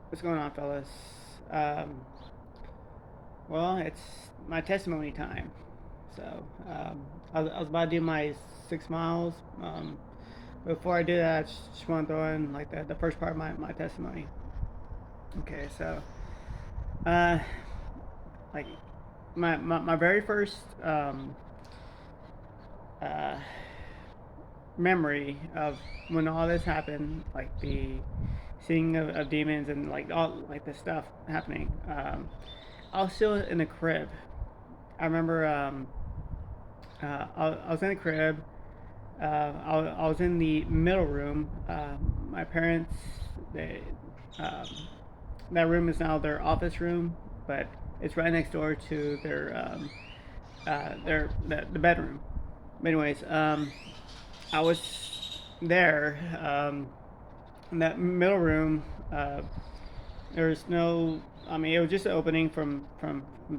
What's going on, fellas? Um, well, it's my testimony time. So, I was about to do my 6 miles. Before I do that, I just want to throw in like the first part of my testimony. Okay, so, uh, like my very first uh, memory of when all this happened, like the seeing of demons and like all like the stuff happening. I was still in the crib. I remember I was in the crib. I was in the middle room. My parents, they, um, that room is now their office room, but it's right next door to the bedroom. But anyways, I was there in that middle room. There's no, I mean, it was just an opening from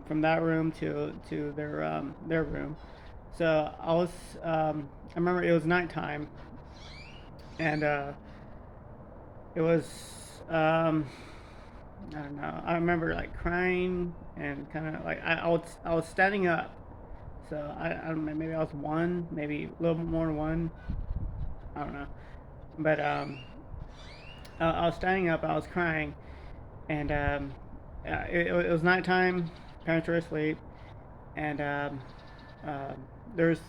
that room to their room. So I remember it was nighttime, and it was, I don't know. I remember like crying and kind of like I was standing up. So I don't know. Maybe I was one, maybe a little more than one. I don't know. But I was standing up. I was crying, and it was nighttime. Parents were asleep, and uh, there's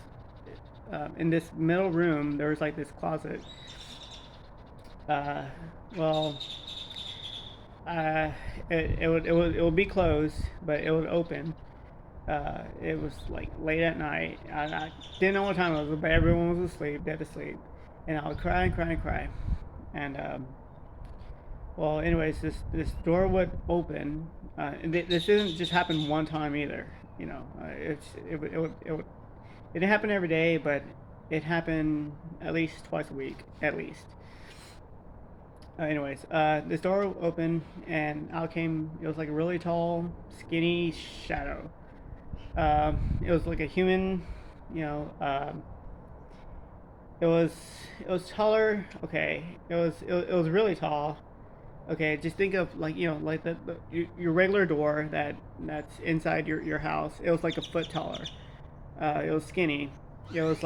in this middle room there was like this closet. Uh, well, uh, it would be closed, but it would open. It was like late at night. I didn't know what time it was, but everyone was asleep, dead asleep, and I would cry and cry and cry. And well, anyways, this door would open. This didn't just happen one time either. You know, it didn't happen every day, but it happened at least twice a week, at least. Anyways, this door opened and out came. It was like a really tall, skinny shadow. It was like a human, you know. It was it was taller. Okay, it was really tall. Okay, just think of like like your regular door that's inside your house. It was like a foot taller. It was skinny. It was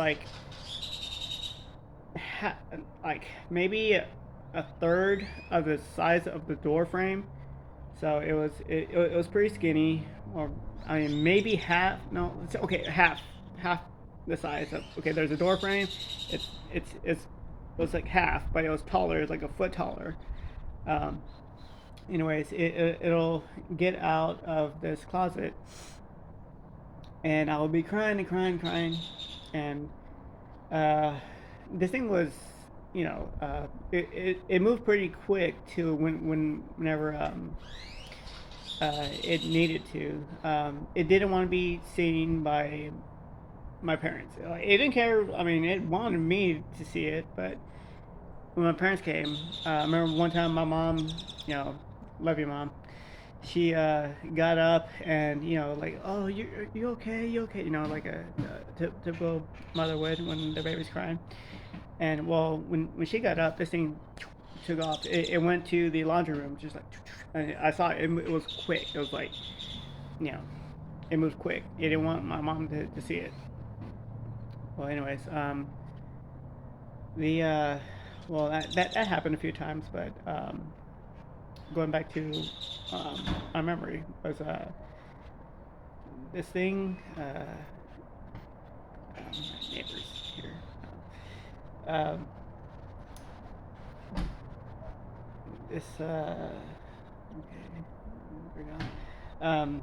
ha- like maybe a third of the size of the door frame. So it was pretty skinny, or I mean maybe half. No, it's okay, half the size of. Okay, there's a door frame. It's it was like half, but it was taller. It was like a foot taller. Um, anyways, it'll get out of this closet, and I'll be crying and crying and crying, and uh, this thing was, it moved pretty quick to whenever it needed to. It didn't want to be seen by my parents. Like, it didn't care. I mean, it wanted me to see it, but when my parents came, I remember one time my mom, you know, love you, mom. She got up and like, oh, you okay? You okay? Like a typical mother would when the baby's crying. And well, when she got up, this thing took off. It went to the laundry room, just like. I saw it. It was quick. It was like, you know, it moved quick. It didn't want my mom to see it. Well, anyways, the well that happened a few times, but going back to my memory was this thing. My neighbors here. Um, this okay, bring on. Um,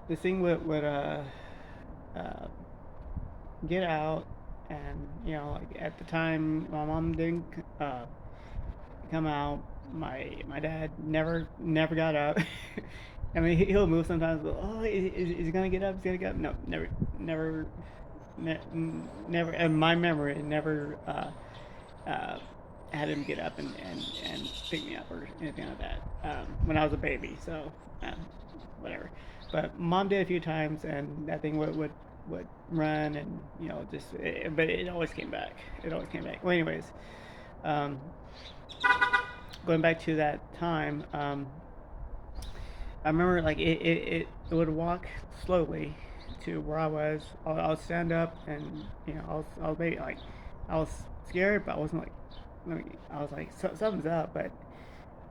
this thing would uh, get out, and like at the time my mom didn't uh, come out. My dad never got up. I mean, he'll move sometimes, but oh, is he gonna get up? Is he gonna get up? No, never, never. In my memory, never uh, had him get up and pick me up or anything like that when I was a baby. So um, whatever. But mom did a few times, and that thing would run, and but it always came back. It always came back. Well, anyways, um, going back to that time, I remember like it would walk slowly to where I was. I'll stand up and I was maybe like I was scared, but I wasn't like I was like something's up, but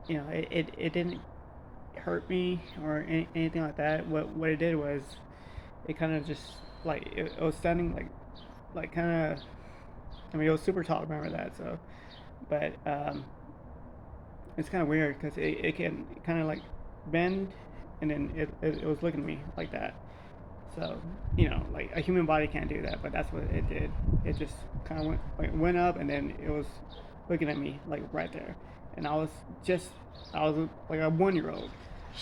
it didn't hurt me or anything like that. What it did was it kind of just like it was standing like kind of. I mean, it was super tall. I remember that. So, but it's kind of weird because it can kind of like bend, and then it was looking at me like that. So like a human body can't do that, but that's what it did. It just kind of went up, and then it was looking at me like right there, and just I was like a 1 year old.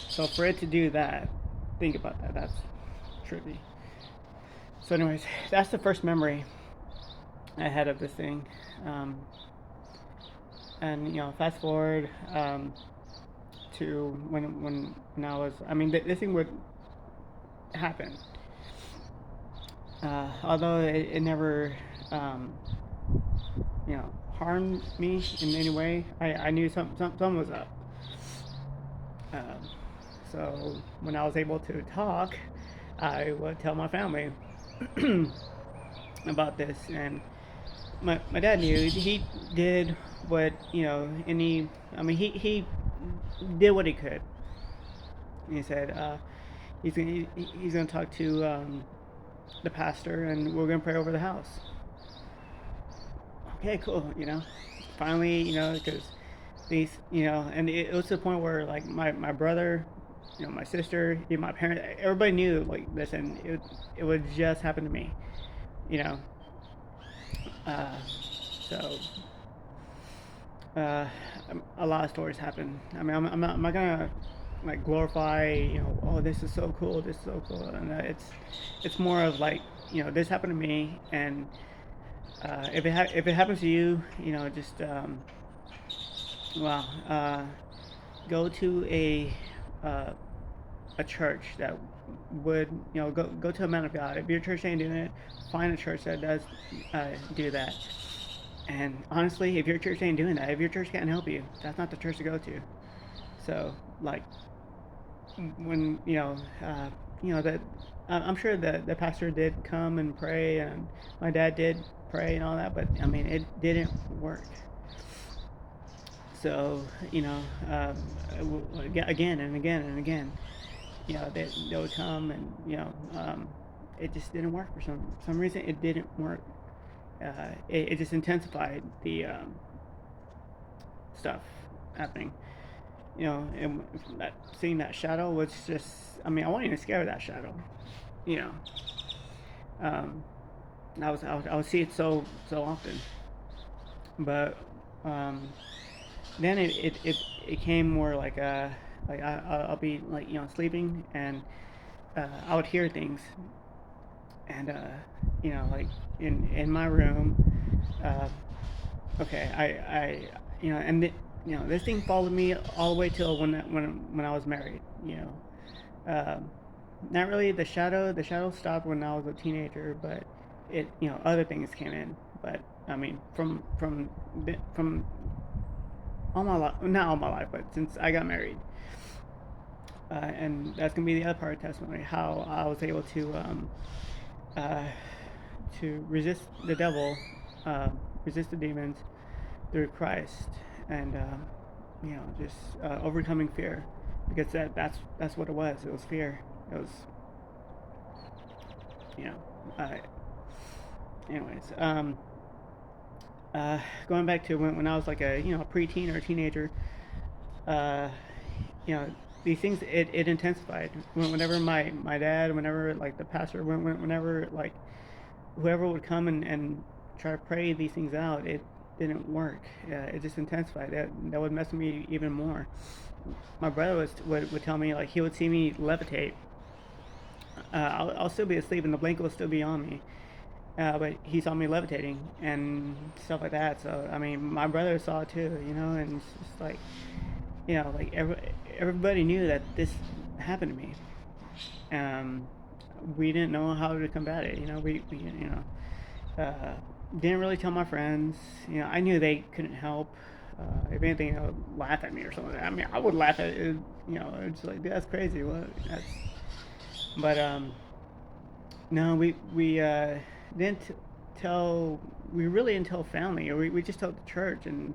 So for it to do that, think about that. That's trippy. So, anyways, that's the first memory I had of this thing. Um, and fast forward to when I was. I mean, this thing would happen. Although it never, um, harmed me in any way. I knew something was up. Um, so when I was able to talk, I would tell my family about this, and my dad knew. He did what any. I mean, he did what he could. He said he's gonna talk to the pastor, and we're gonna pray over the house. Okay, cool. Finally, because these, and it was to the point where like my brother, my sister, even my parents, everybody knew like this, and it would just happen to me, you know. Uh, so uh, a lot of stories happen. I mean, I'm not gonna like glorify, oh, this is so cool, this is so cool, and it's more of like, this happened to me, and if it happens to you, just well, go to uh, a church that would, go to a man of God. If your church ain't doing it, find a church that does do that. And honestly, if your church ain't doing that, if your church can't help you, that's not the church to go to. So, like, when that I'm sure that the pastor did come and pray, and my dad did pray and all that, but I mean, it didn't work. So, again and again and again, they would come, and it just didn't work for some reason. It didn't work. It just intensified the stuff happening. And seeing that shadow was just. I mean, I wasn't even scared of that shadow. You know, um, I would see it so often, but um, then it came more like I'll be like sleeping, and I would hear things, and like in my room. Uh, okay, and this thing followed me all the way till when I was married. Um, Not really the shadow. The shadow stopped when I was a teenager, but other things came in. But I mean, from all my life, not all my life, but since I got married, and that's gonna be the other part of testimony, how I was able uh, to resist the devil, resist the demons through Christ, and just overcoming fear, because that's what it was. It was fear. It was you know. Uh, anyways, going back to when I was like a preteen or a teenager, uh, you know these things it intensified whenever my dad, whenever like the pastor, whenever like whoever would come and try to pray these things out, it didn't work. It just intensified. That would mess with me even more. My brother would tell me, like, he would see me levitate. I'll still be asleep and the blanket will still be on me. But he saw me levitating and stuff like that. So I mean, my brother saw it too, and it's just like, like everybody knew that this happened to me. Um, we didn't know how to combat it. Uh, didn't really tell my friends. I knew they couldn't help. If anything, I would laugh at me or something. I mean, I would laugh at it. It's like that's crazy. What? That's. But no, we didn't tell. We really didn't tell family. We just told the church, and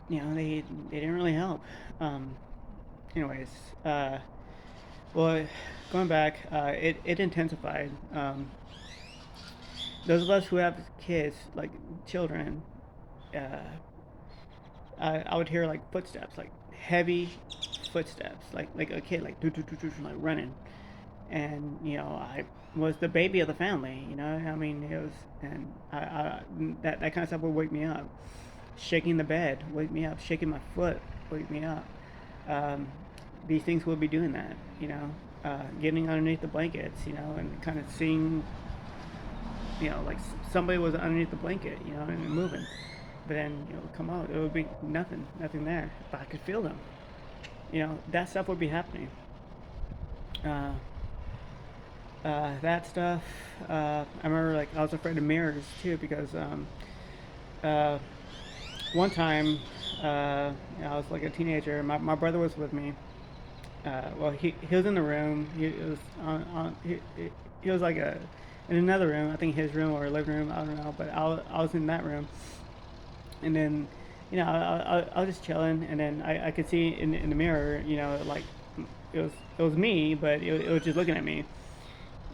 they didn't really help. Um, anyways, well, going back, it intensified. Those of us who have kids, like children, uh, I would hear like footsteps, like heavy footsteps, like a kid, like like running, and I was the baby of the family. I mean, it was, and that kind of stuff would wake me up. Shaking the bed, wake me up. Shaking my foot, wake me up. Um, these things will be doing that, getting underneath the blankets, and kind of seeing, like somebody was underneath the blanket, and moving. But then, come out, it would be nothing there. But I could feel them. That stuff would be happening. Uh, that stuff. I remember, like, I was afraid of mirrors too because uh, one time I was like a teenager. My brother was with me. Well, he was in the room. He was like in another room. I think his room or living room. I don't know. But I was in that room, and then I was just chilling, and then I could see in the mirror, like it was me, but it was just looking at me,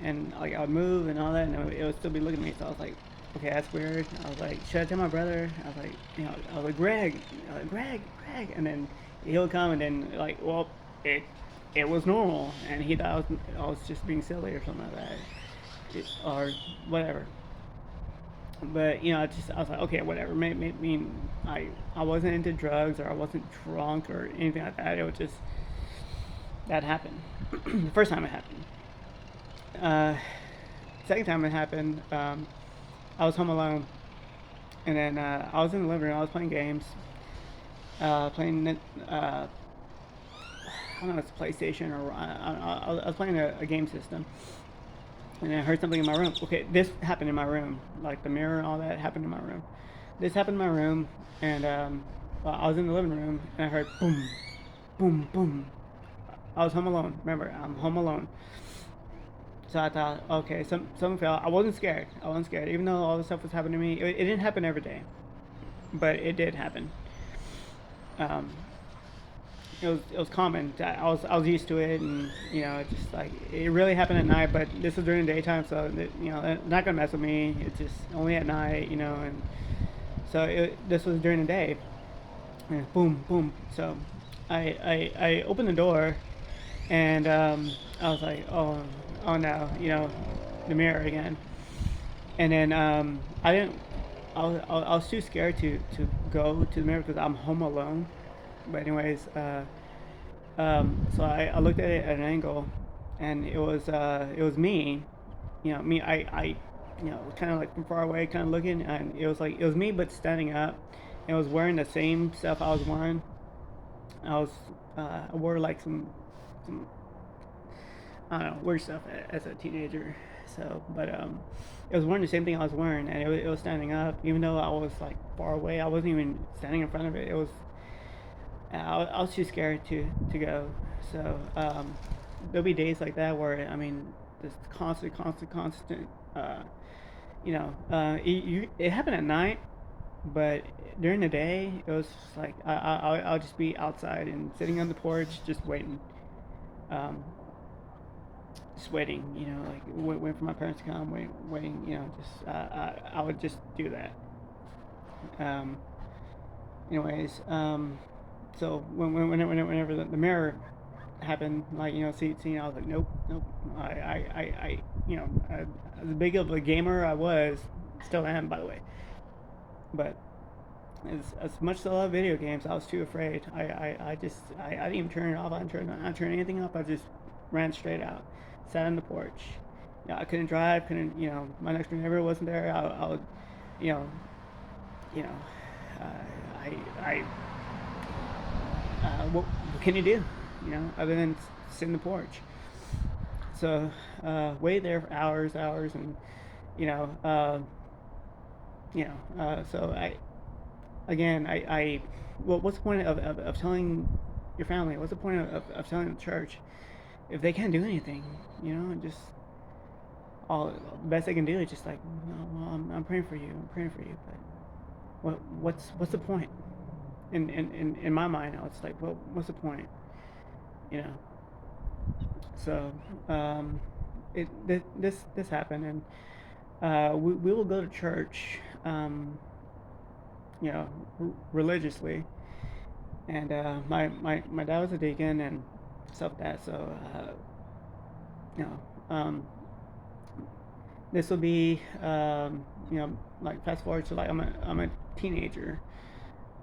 and like I would move and all that, and it would still be looking at me. So I was like, okay, that's weird. I was like, should I tell my brother? I was like, I was like, Greg, Greg, and then he'll come, and then like, well, it was normal, and he thought I was just being silly or something like that, or whatever. But I was like, okay, whatever. Mean I wasn't into drugs or I wasn't drunk or anything like that. It was just that happened. The first time it happened. Uh, Second time it happened, I was home alone, and then I was in the living room. I was playing games, playing. I don't know if it's PlayStation or I was playing a game system, and I heard something in my room. Okay, this happened in my room, like the mirror and all that happened in my room. This happened in my room, and well, I was in the living room, and I heard boom, boom, boom. I was home alone. Remember, I'm home alone. So I thought, okay, something fell. I wasn't scared. I wasn't scared, even though all this stuff was happening to me. It didn't happen every day, but it did happen. Um, it was common. I was used to it, and it just like it really happened at night. But this was during the daytime, so they're not gonna mess with me. It's just only at night, and so this was during the day. And boom, boom. So I opened the door, and I was like, oh no, the mirror again. And then I didn't. I was too scared to go to the mirror because I'm home alone. But anyways, so I looked at it at an angle, and it was me, me. Kind of like from far away, kind of looking, and it was me, but standing up. And I was wearing the same stuff I was wearing. I wore like some I don't know weird stuff as a teenager. So, but it was wearing the same thing I was wearing, and it was standing up, even though I was like far away. I wasn't even standing in front of it. It was I was too scared to go. So there'll be days like that where I mean, this constant. It happened at night, but during the day it was just like I'll just be outside and sitting on the porch, just waiting, um, just waiting. Like waiting for my parents to come, waiting. Just I would just do that. Um, anyways, so whenever the mirror happened, like seeing, I was like, nope, nope. As big of a gamer I was, still am, by the way. But as much as I love video games, I was too afraid. I didn't even turn it off. I didn't turn anything off. I just ran straight out, sat on the porch. I couldn't drive. Couldn't. My next door neighbor wasn't there. I would, you know, you know, I what can you do? Other than sit in the porch. So wait there for hours, and you know, uh, so again, well, what's the point of telling your family? What's the point of telling the church if they can't do anything? Just all the best they can do is just like, no, well, I'm praying for you. I'm praying for you. But what's the point? In my mind now, it's like, well, what's the point? You know. So, this happened, and we will go to church, you know, religiously, and my dad was a deacon and stuff like that. So, you know, this will be, like fast forward to like I'm a teenager,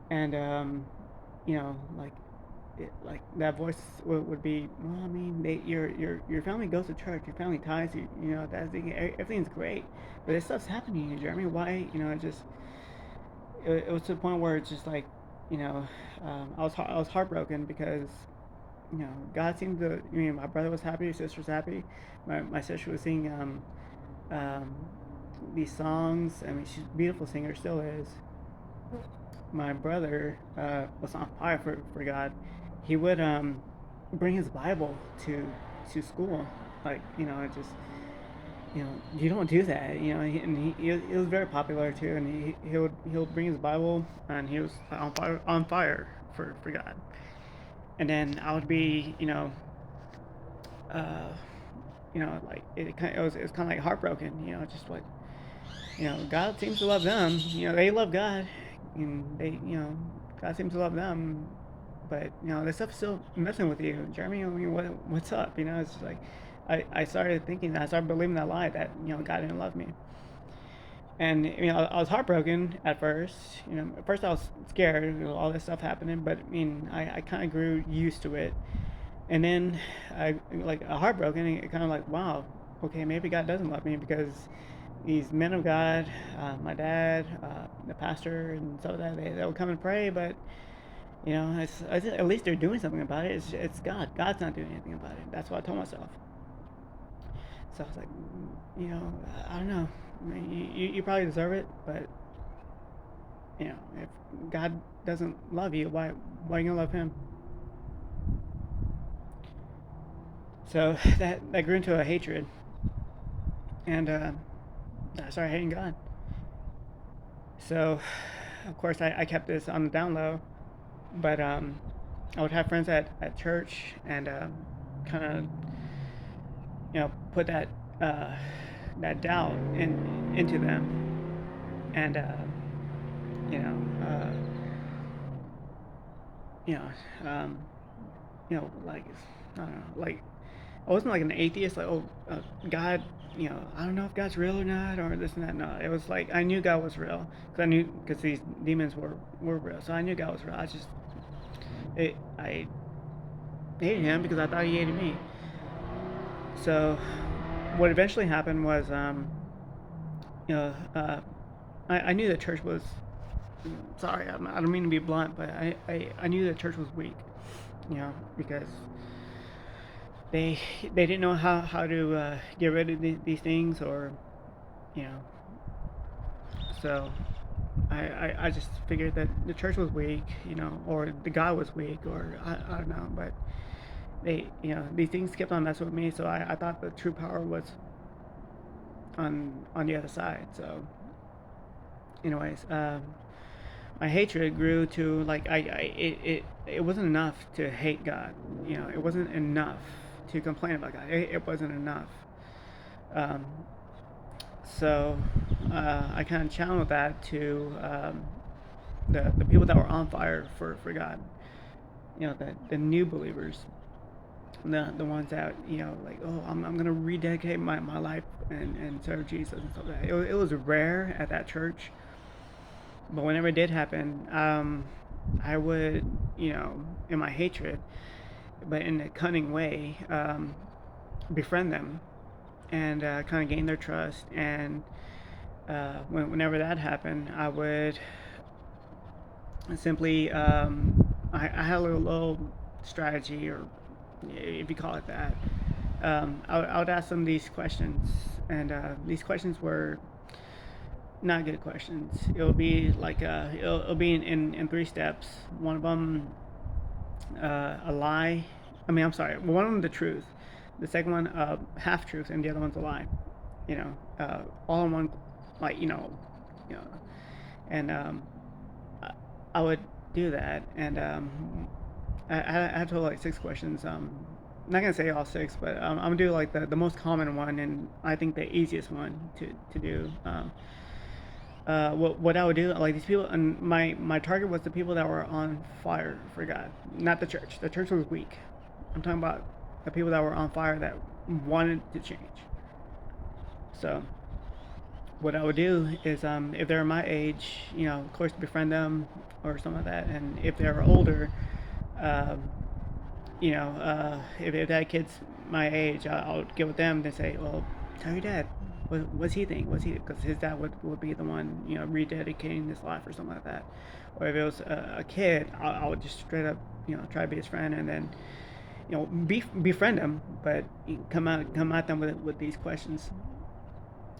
and like like that voice would be, well, I mean, your family goes to church, your family ties, everything's great, but this stuff's happening to you, Jeremy. Why, it was to the point where it's just like, you know, I was heartbroken because God seemed to. My brother was happy, his sister was happy, my sister was singing um, these songs. I mean, she's a beautiful singer, still is. My brother was on fire for God. He would bring his Bible to school. Like, it just, you don't do that. And he was very popular too. And he'll bring his Bible, and he was on fire for God. And then I would be, uh, like it was kind of like heartbroken. Just like, God seems to love them. They love God, and God seems to love them. But this stuff's still messing with you, Jeremy. I mean, what's up? It's just like I started thinking that, I started believing that lie that God didn't love me, and I was heartbroken at first. At first I was scared, all this stuff happening, but I mean, I kind of grew used to it, and then I like heartbroken. It kind of like, wow, okay, maybe God doesn't love me because these men of God, my dad, the pastor, and so that they would come and pray, but at least they're doing something about it. It's God. God's not doing anything about it. That's what I told myself. So I was like, I don't know. I mean, you probably deserve it, but if God doesn't love you, why are you gonna love Him? So that grew into a hatred, and I started hating God. So, of course, I kept this on the down low, but I would have friends at church, and kind of put that doubt into them, and you know uh, you know like, I don't know, like, I wasn't like an atheist, like, oh, God, I don't know if God's real or not, or this and that. No, it was like I knew God was real, because these demons were real, so I knew God was real. I hated Him because I thought He hated me. So what eventually happened was, you know, I knew the church was. Sorry, I don't mean to be blunt, but I knew the church was weak, because they they didn't know how to get rid of these things, or you know. So I just figured that the church was weak, or the God was weak, or I don't know, but these things kept on messing with me. So I thought the true power was on the other side. So, anyways, my hatred grew to, like, it wasn't enough to hate God. It wasn't enough to complain about God. It wasn't enough. Um, so I kind of channeled that to the people that were on fire for God. The new believers, the ones that like, oh, I'm gonna rededicate my life and serve Jesus and stuff like that. It was rare at that church, but whenever it did happen, I would, in my hatred, but in a cunning way, befriend them, and kind of gain their trust. And whenever that happened, I would simply, I had a little strategy, or if you call it that. I would ask them these questions, and these questions were, not good questions. It'll be like it'll be in three steps. One of them a lie. I mean, I'm sorry. One of them the truth. The second one half truth, and the other one's a lie. You know, all in one, like you know, and I, I would do that, and I have to like six questions. I'm not gonna say all six, but I'm gonna do like the most common one, and I think the easiest one to do. What I would do, like these people, and my target was the people that were on fire for God, not the church. The church was weak. I'm talking about the people that were on fire that wanted to change. So what I would do is, if they're my age, of course, befriend them or something like that. And if they're older, um, if they had kids my age, I'll get with them and say, well, tell your dad. What's he think? What's he? Because his dad would be the one, rededicating his life or something like that. Or if it was a kid, I would just straight up, try to be his friend, and then, befriend him, but come at them with these questions.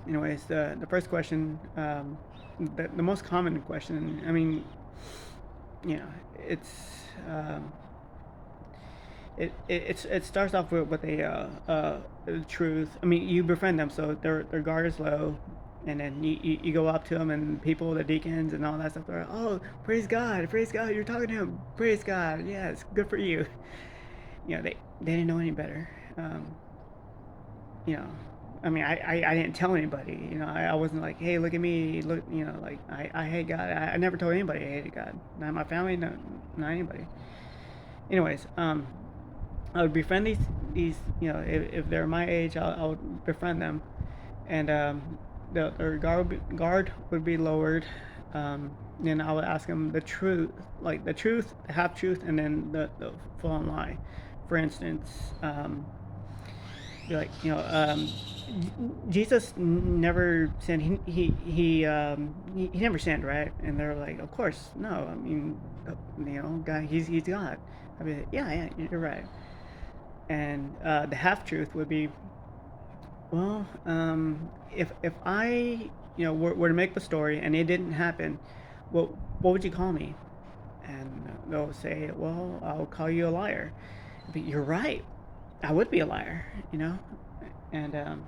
Anyways, the first question, the most common question. I mean, you know, it's um, it starts off with a truth. I mean, you befriend them, so their guard is low, and then you go up to them, and people, the deacons, and all that stuff. They're like, oh, praise God, you're talking to him, praise God, yes, good for you. They didn't know any better. You know, I mean, I didn't tell anybody. I wasn't like, hey, look at me, look, like I hate God. I never told anybody I hated God. Not my family, not anybody. Anyways, I would befriend these if they're my age, I would befriend them, and their guard would be lowered. Then I would ask them the truth, like the truth, the half truth, and then the full on lie. For instance, be like, Jesus never sinned. He never sinned, right? And they're like, of course, no. I mean, God, he's God. I mean, yeah, you're right. And the half truth would be, well, if I were to make the story and it didn't happen, what would you call me? And they'll say, well, I'll call you a liar. But you're right. I would be a liar, and and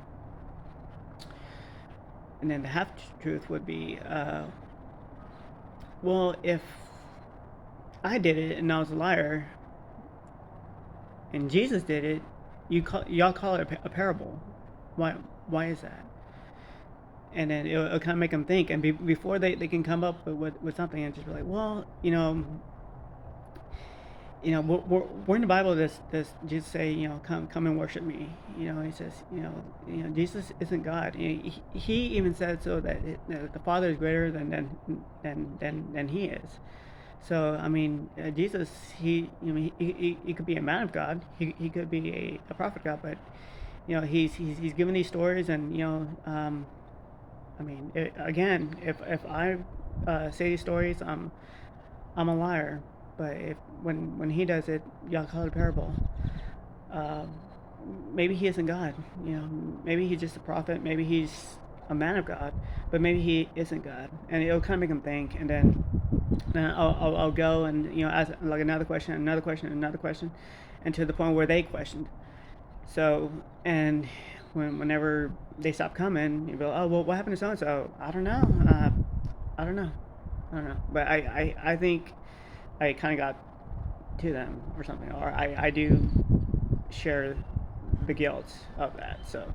then the half truth would be, well, if I did it and I was a liar, and Jesus did it, y'all call it a parable. Why is that? And then it'll kind of make them think, and before they can come up with something, and just be like, well, we're in the Bible. This Jesus say, come and worship me. He says, Jesus isn't God. He even said so that the Father is greater than he is. So I mean, Jesus, he could be a man of God. He could be a prophet of God, but he's given these stories, and I mean, again, if I say these stories, I'm a liar. But if when he does it, y'all call it a parable. Um, Maybe he isn't God. Maybe he's just a prophet. Maybe he's a man of God, but maybe he isn't God. And it'll kind of make them think. And then I'll go and ask like another question, another question, another question, and to the point where they questioned. So and whenever they stop coming, you go, oh well, what happened to so and so? I don't know. I don't know. I don't know. But I think I kind of got to them or something, or I do share the guilt of that. So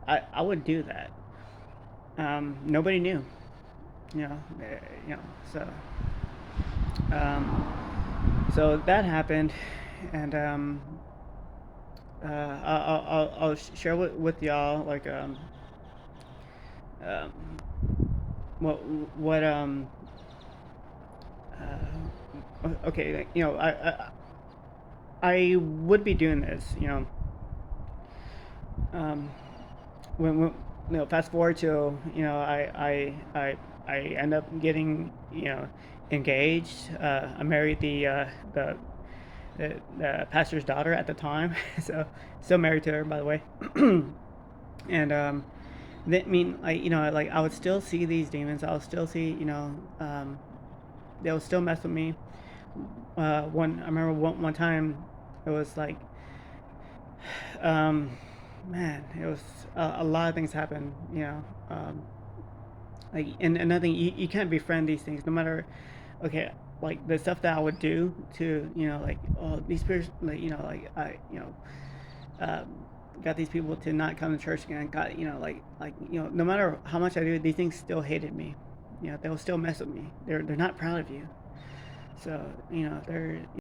I would do that. Nobody knew, so so that happened, and I'll share with y'all like um, what okay, like, I would be doing this, um, when fast forward to I end up getting engaged. I married the pastor's daughter at the time, so still married to her, by the way. And That mean like like I would still see these demons. I would still see they would still mess with me. One I remember one time it was like um, man, it was a lot of things happened. Like and another thing, you can't befriend these things no matter. Okay, like the stuff that I would do to like oh these people like like I um, got these people to not come to church again. Got like no matter how much I do, these things still hated me. They'll still mess with me. They're not proud of you. So they're